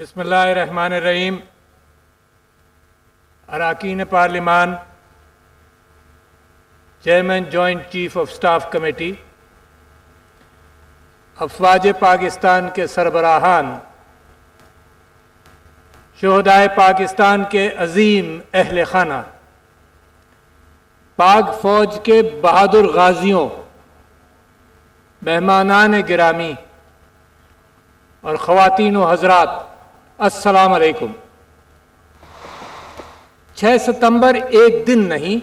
بسم اللہ الرحمن الرحیم۔ اراکین پارلیمان، chairman joint chief of staff committee, افواج پاکستان کے سربراہان، شہدائے پاکستان کے عظیم اہل خانہ، پاک فوج کے بہادر غازیوں، مہمانان گرامی اور خواتین و حضرات، السلام علیکم۔ 6 ستمبر ایک دن نہیں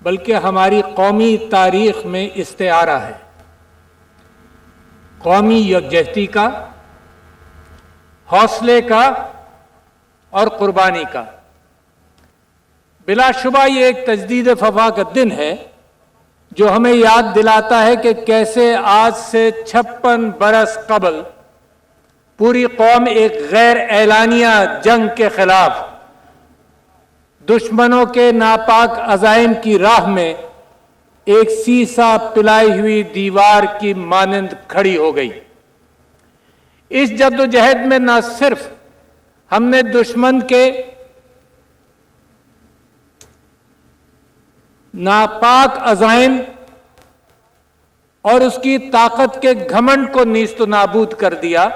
بلکہ ہماری قومی تاریخ میں استعارہ ہے، قومی یکجہتی کا، حوصلے کا اور قربانی کا۔ بلا شبہ یہ ایک تجدید وفا کا دن ہے جو ہمیں یاد دلاتا ہے کہ کیسے آج سے 56 برس قبل پوری قوم ایک غیر اعلانیہ جنگ کے خلاف دشمنوں کے ناپاک عزائم کی راہ میں ایک سیسا پلائی ہوئی دیوار کی مانند کھڑی ہو گئی۔ اس جدوجہد میں نہ صرف ہم نے دشمن کے ناپاک عزائم اور اس کی طاقت کے گھمنڈ کو نیست و نابود کر دیا،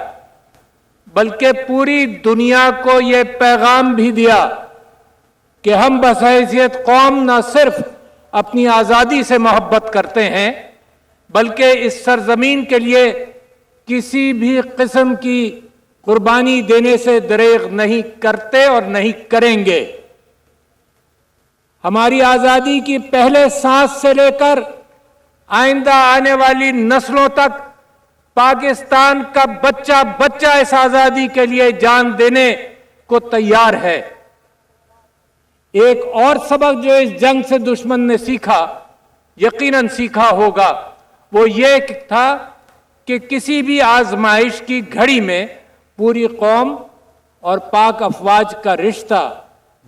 بلکہ پوری دنیا کو یہ پیغام بھی دیا کہ ہم بحیثیت قوم نہ صرف اپنی آزادی سے محبت کرتے ہیں بلکہ اس سرزمین کے لیے کسی بھی قسم کی قربانی دینے سے دریغ نہیں کرتے اور نہیں کریں گے۔ ہماری آزادی کی پہلے سانس سے لے کر آئندہ آنے والی نسلوں تک پاکستان کا بچہ بچہ اس آزادی کے لیے جان دینے کو تیار ہے۔ ایک اور سبق جو اس جنگ سے دشمن نے سیکھا، یقیناً سیکھا ہوگا، وہ یہ تھا کہ کسی بھی آزمائش کی گھڑی میں پوری قوم اور پاک افواج کا رشتہ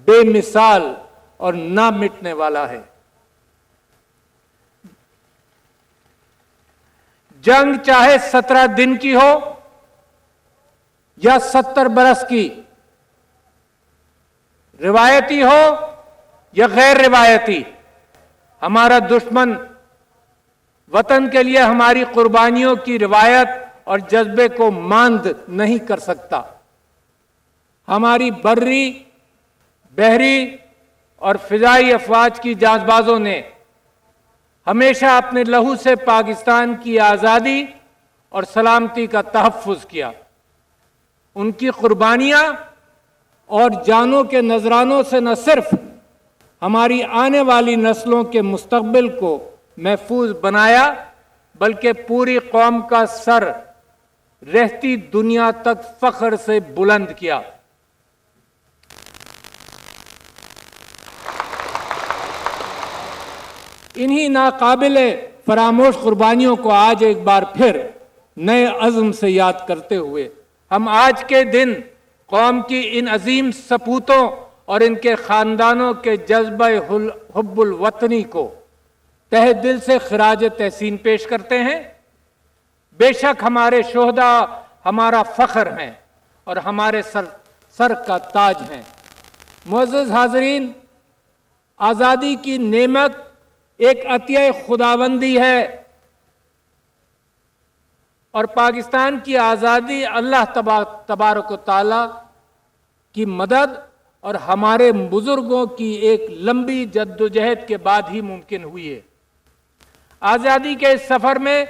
بے مثال اور نہ مٹنے والا ہے۔ جنگ چاہے 17 دن کی ہو یا 70 برس کی، روایتی ہو یا غیر روایتی، ہمارا دشمن وطن کے لیے ہماری قربانیوں کی روایت اور جذبے کو ماند نہیں کر سکتا۔ ہماری بری، بحری اور فضائی افواج کی جانب بازوں نے ہمیشہ اپنے لہو سے پاکستان کی آزادی اور سلامتی کا تحفظ کیا۔ ان کی قربانیاں اور جانوں کے نذرانوں سے نہ صرف ہماری آنے والی نسلوں کے مستقبل کو محفوظ بنایا بلکہ پوری قوم کا سر رہتی دنیا تک فخر سے بلند کیا۔ انہی ناقابل فراموش قربانیوں کو آج ایک بار پھر نئے عزم سے یاد کرتے ہوئے ہم آج کے دن قوم کی ان عظیم سپوتوں اور ان کے خاندانوں کے جذبہ حب الوطنی کو تہ دل سے خراج تحسین پیش کرتے ہیں۔ بے شک ہمارے شہداء ہمارا فخر ہیں اور ہمارے سر کا تاج ہیں۔ معزز حاضرین، آزادی کی نعمت ایک عطیہ خداوندی ہے اور پاکستان کی آزادی اللہ تبارک و تعالی کی مدد اور ہمارے بزرگوں کی ایک لمبی جدوجہد کے بعد ہی ممکن ہوئی ہے۔ آزادی کے اس سفر میں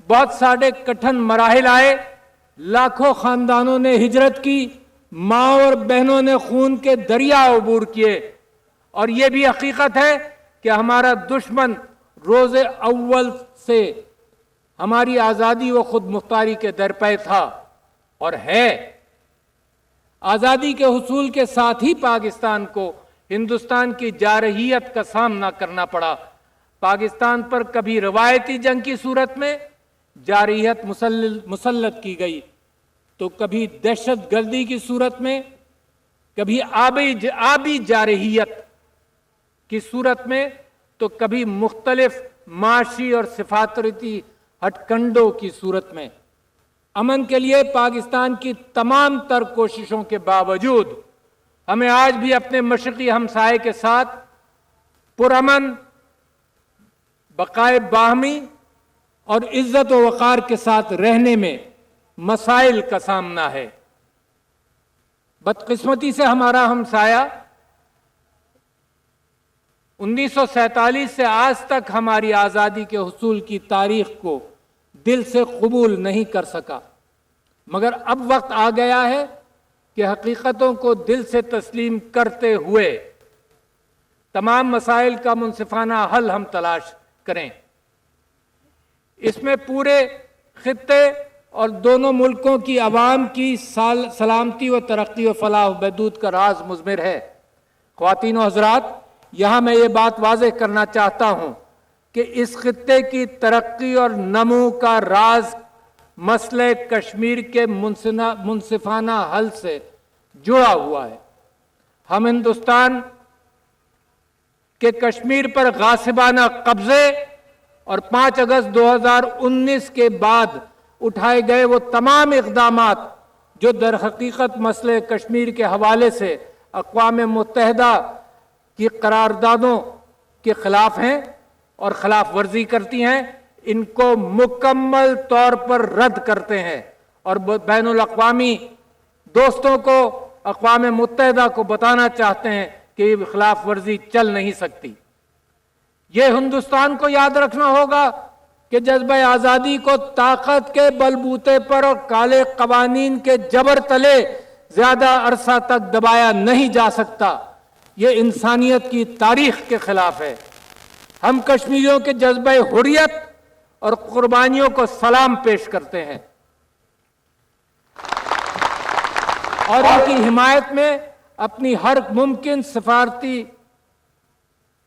بہت سارے کٹھن مراحل آئے، لاکھوں خاندانوں نے ہجرت کی، ماں اور بہنوں نے خون کے دریا عبور کیے، اور یہ بھی حقیقت ہے کہ ہمارا دشمن روز اول سے ہماری آزادی و خود مختاری کے درپے تھا اور ہے۔ آزادی کے حصول کے ساتھ ہی پاکستان کو ہندوستان کی جارحیت کا سامنا کرنا پڑا۔ پاکستان پر کبھی روایتی جنگ کی صورت میں جارحیت مسلط کی گئی، تو کبھی دہشت گردی کی صورت میں، کبھی آبی جارحیت کی صورت میں، تو کبھی مختلف معاشی اور سفارتی ہٹ کنڈوں کی صورت میں۔ امن کے لیے پاکستان کی تمام تر کوششوں کے باوجود ہمیں آج بھی اپنے مشرقی ہمسائے کے ساتھ پرامن، بقائے باہمی اور عزت و وقار کے ساتھ رہنے میں مسائل کا سامنا ہے۔ بدقسمتی سے ہمارا ہمسایہ 1947 سے آج تک ہماری آزادی کے حصول کی تاریخ کو دل سے قبول نہیں کر سکا، مگر اب وقت آ گیا ہے کہ حقیقتوں کو دل سے تسلیم کرتے ہوئے تمام مسائل کا منصفانہ حل ہم تلاش کریں۔ اس میں پورے خطے اور دونوں ملکوں کی عوام کی سلامتی و ترقی و فلاح و بہبود کا راز مضمر ہے۔ خواتین و حضرات، یہاں میں یہ بات واضح کرنا چاہتا ہوں کہ اس خطے کی ترقی اور نمو کا راز مسئلہ کشمیر کے منصفانہ حل سے جڑا ہوا ہے۔ ہم ہندوستان کے کشمیر پر غاصبانہ قبضے اور 5 اگست 2019 کے بعد اٹھائے گئے وہ تمام اقدامات جو در حقیقت مسئلہ کشمیر کے حوالے سے اقوام متحدہ کی قراردادوں کے خلاف ہیں اور خلاف ورزی کرتی ہیں، ان کو مکمل طور پر رد کرتے ہیں اور بین الاقوامی دوستوں کو، اقوام متحدہ کو بتانا چاہتے ہیں کہ یہ خلاف ورزی چل نہیں سکتی۔ یہ ہندوستان کو یاد رکھنا ہوگا کہ جذبہ آزادی کو طاقت کے بلبوتے پر اور کالے قوانین کے جبر تلے زیادہ عرصہ تک دبایا نہیں جا سکتا۔ یہ انسانیت کی تاریخ کے خلاف ہے۔ ہم کشمیریوں کے جذبہ حریت اور قربانیوں کو سلام پیش کرتے ہیں اور ان کی حمایت میں اپنی ہر ممکن سفارتی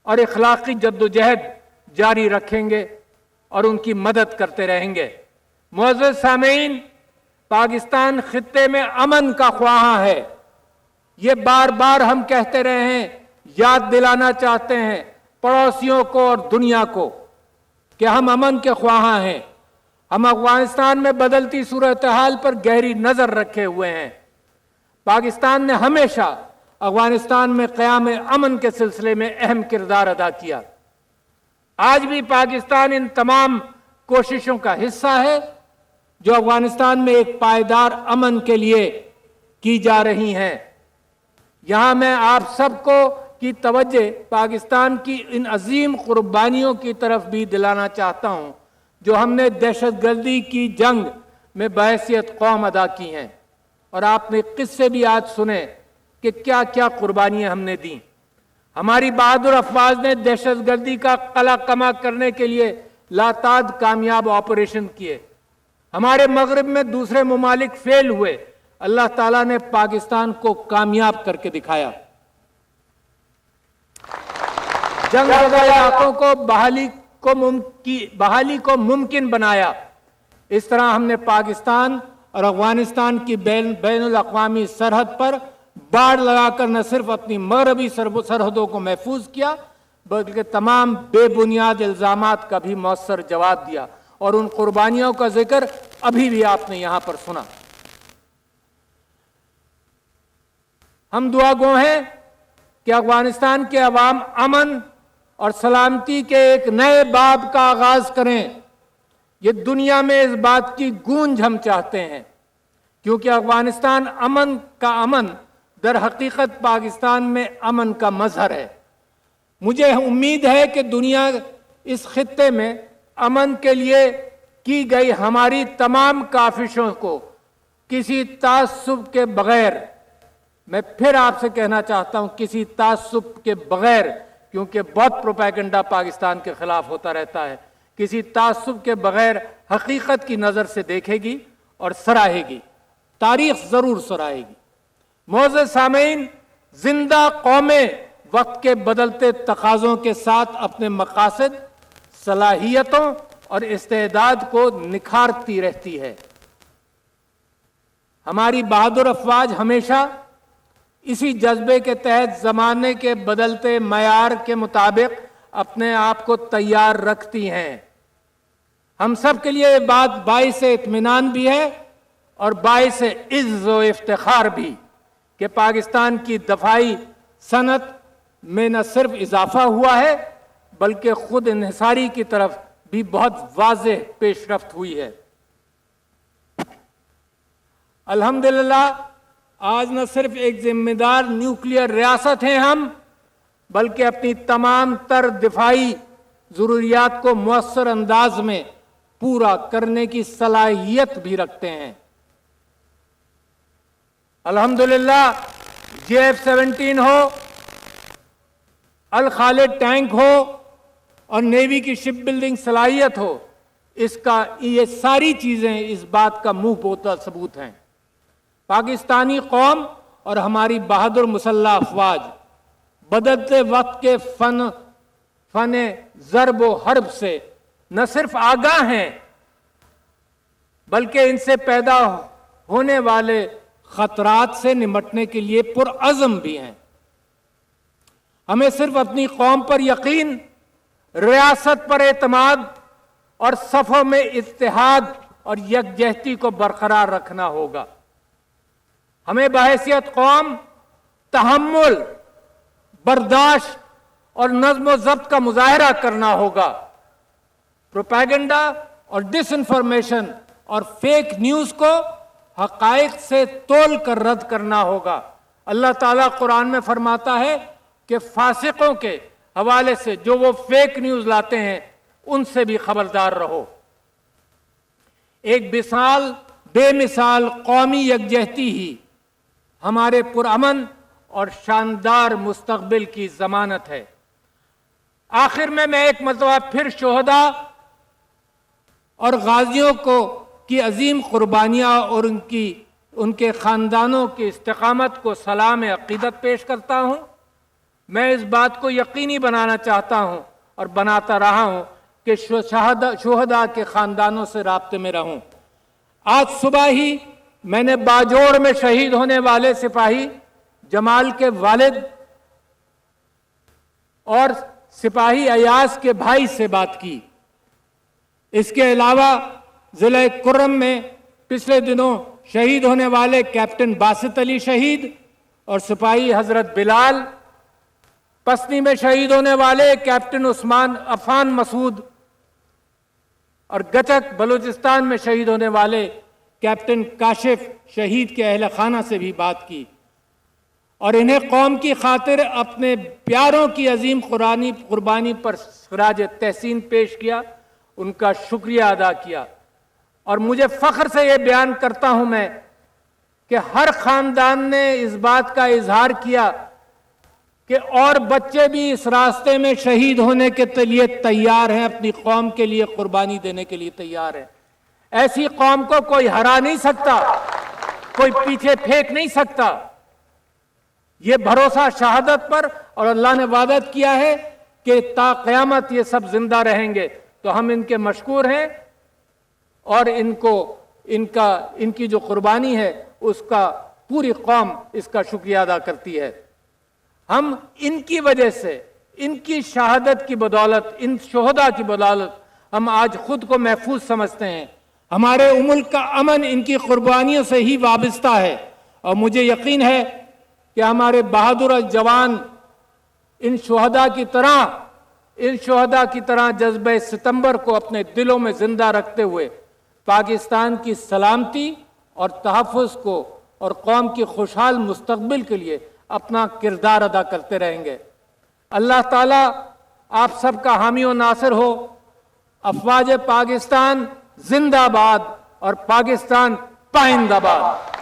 اور اخلاقی جدوجہد جاری رکھیں گے اور ان کی مدد کرتے رہیں گے۔ معزز سامعین، پاکستان خطے میں امن کا خواہاں ہے۔ یہ بار بار ہم کہتے رہے ہیں، یاد دلانا چاہتے ہیں پڑوسیوں کو اور دنیا کو کہ ہم امن کے خواہاں ہیں۔ ہم افغانستان میں بدلتی صورتحال پر گہری نظر رکھے ہوئے ہیں۔ پاکستان نے ہمیشہ افغانستان میں قیام امن کے سلسلے میں اہم کردار ادا کیا۔ آج بھی پاکستان ان تمام کوششوں کا حصہ ہے جو افغانستان میں ایک پائیدار امن کے لیے کی جا رہی ہیں۔ یہاں میں آپ سب کو کی توجہ پاکستان کی ان عظیم قربانیوں کی طرف بھی دلانا چاہتا ہوں جو ہم نے دہشت گردی کی جنگ میں بحیثیت قوم ادا کی ہیں، اور آپ نے قصے بھی آج سنے کہ کیا کیا قربانیاں ہم نے دیں۔ ہماری بہادر افواج نے دہشت گردی کا قلع کما کرنے کے لیے لاتعداد کامیاب آپریشن کیے۔ ہمارے مغرب میں دوسرے ممالک فیل ہوئے، اللہ تعالیٰ نے پاکستان کو کامیاب کر کے دکھایا۔ جنگ زدہ علاقوں کو بحالی کو ممکن بنایا۔ اس طرح ہم نے پاکستان اور افغانستان کی بین الاقوامی سرحد پر باڑ لگا کر نہ صرف اپنی مغربی سرحدوں کو محفوظ کیا بلکہ تمام بے بنیاد الزامات کا بھی مؤثر جواب دیا، اور ان قربانیوں کا ذکر ابھی بھی آپ نے یہاں پر سنا۔ ہم دعا گو ہیں کہ افغانستان کے عوام امن اور سلامتی کے ایک نئے باب کا آغاز کریں۔ یہ دنیا میں اس بات کی گونج ہم چاہتے ہیں، کیونکہ افغانستان امن در حقیقت پاکستان میں امن کا مظہر ہے۔ مجھے امید ہے کہ دنیا اس خطے میں امن کے لیے کی گئی ہماری تمام کاوشوں کو کسی تعصب کے بغیر، میں پھر آپ سے کہنا چاہتا ہوں کسی تعصب کے بغیر، کیونکہ بہت پروپیگنڈا پاکستان کے خلاف ہوتا رہتا ہے، کسی تعصب کے بغیر حقیقت کی نظر سے دیکھے گی اور سراہے گی، تاریخ ضرور سراہے گی۔ معزز سامعین، زندہ قومیں وقت کے بدلتے تقاضوں کے ساتھ اپنے مقاصد، صلاحیتوں اور استعداد کو نکھارتی رہتی ہے۔ ہماری بہادر افواج ہمیشہ اسی جذبے کے تحت زمانے کے بدلتے معیار کے مطابق اپنے آپ کو تیار رکھتی ہیں۔ ہم سب کے لیے یہ بات باعث اطمینان بھی ہے اور باعث عز و افتخار بھی کہ پاکستان کی دفاعی صنعت میں نہ صرف اضافہ ہوا ہے بلکہ خود انحصاری کی طرف بھی بہت واضح پیش رفت ہوئی ہے۔ الحمدللہ آج نہ صرف ایک ذمہ دار نیوکلیئر ریاست ہیں ہم، بلکہ اپنی تمام تر دفاعی ضروریات کو مؤثر انداز میں پورا کرنے کی صلاحیت بھی رکھتے ہیں۔ الحمدللہ JF-17 ہو، الخالد ٹینک ہو اور نیوی کی شپ بلڈنگ صلاحیت ہو، یہ ساری چیزیں اس بات کا منہ بوتا ثبوت ہیں۔ پاکستانی قوم اور ہماری بہادر مسلح افواج بدلتے وقت کے فن ضرب و حرب سے نہ صرف آگاہ ہیں بلکہ ان سے پیدا ہونے والے خطرات سے نمٹنے کے لیے پرعزم بھی ہیں۔ ہمیں صرف اپنی قوم پر یقین، ریاست پر اعتماد اور صفوں میں اتحاد اور یکجہتی کو برقرار رکھنا ہوگا۔ ہمیں بحیثیت قوم تحمل، برداشت اور نظم و ضبط کا مظاہرہ کرنا ہوگا۔ پروپیگنڈا اور ڈس انفارمیشن اور فیک نیوز کو حقائق سے تول کر رد کرنا ہوگا۔ اللہ تعالیٰ قرآن میں فرماتا ہے کہ فاسقوں کے حوالے سے جو وہ فیک نیوز لاتے ہیں ان سے بھی خبردار رہو۔ ایک بے مثال قومی یکجہتی ہی ہمارے پرامن اور شاندار مستقبل کی ضمانت ہے۔ آخر میں ایک مرتبہ پھر شہداء اور غازیوں کی عظیم قربانیاں اور ان کے خاندانوں کی استقامت کو سلام عقیدت پیش کرتا ہوں۔ میں اس بات کو یقینی بنانا چاہتا ہوں اور بناتا رہا ہوں کہ شہداء کے خاندانوں سے رابطے میں رہوں۔ آج صبح ہی میں نے باجوڑ میں شہید ہونے والے سپاہی جمال کے والد اور سپاہی ایاز کے بھائی سے بات کی۔ اس کے علاوہ ضلع کرم میں پچھلے دنوں شہید ہونے والے کیپٹن باسط علی شہید اور سپاہی حضرت بلال، پسنی میں شہید ہونے والے کیپٹن عفان مسعود اور گچک بلوچستان میں شہید ہونے والے کیپٹن کاشف شہید کے اہل خانہ سے بھی بات کی اور انہیں قوم کی خاطر اپنے پیاروں کی عظیم قربانی پر خراج تحسین پیش کیا، ان کا شکریہ ادا کیا۔ اور مجھے فخر سے یہ بیان کرتا ہوں میں کہ ہر خاندان نے اس بات کا اظہار کیا کہ اور بچے بھی اس راستے میں شہید ہونے کے لیے تیار ہیں، اپنی قوم کے لیے قربانی دینے کے لیے تیار ہیں۔ ایسی قوم کو کوئی ہرا نہیں سکتا، کوئی پیچھے پھینک نہیں سکتا۔ یہ بھروسہ شہادت پر، اور اللہ نے وعدہ کیا ہے کہ تا قیامت یہ سب زندہ رہیں گے، تو ہم ان کے مشکور ہیں اور ان کی جو قربانی ہے اس کا پوری قوم اس کا شکریہ ادا کرتی ہے۔ ہم ان کی وجہ سے، ان کی شہادت کی بدولت، ان شہداء کی بدولت ہم آج خود کو محفوظ سمجھتے ہیں۔ ہمارے ملک کا امن ان کی قربانیوں سے ہی وابستہ ہے، اور مجھے یقین ہے کہ ہمارے بہادر جوان ان شہداء کی طرح جذبہ ستمبر کو اپنے دلوں میں زندہ رکھتے ہوئے پاکستان کی سلامتی اور تحفظ کو اور قوم کی خوشحال مستقبل کے لیے اپنا کردار ادا کرتے رہیں گے۔ اللہ تعالیٰ آپ سب کا حامی و ناصر ہو۔ افواج پاکستان زندہ باد اور پاکستان پائندہ باد۔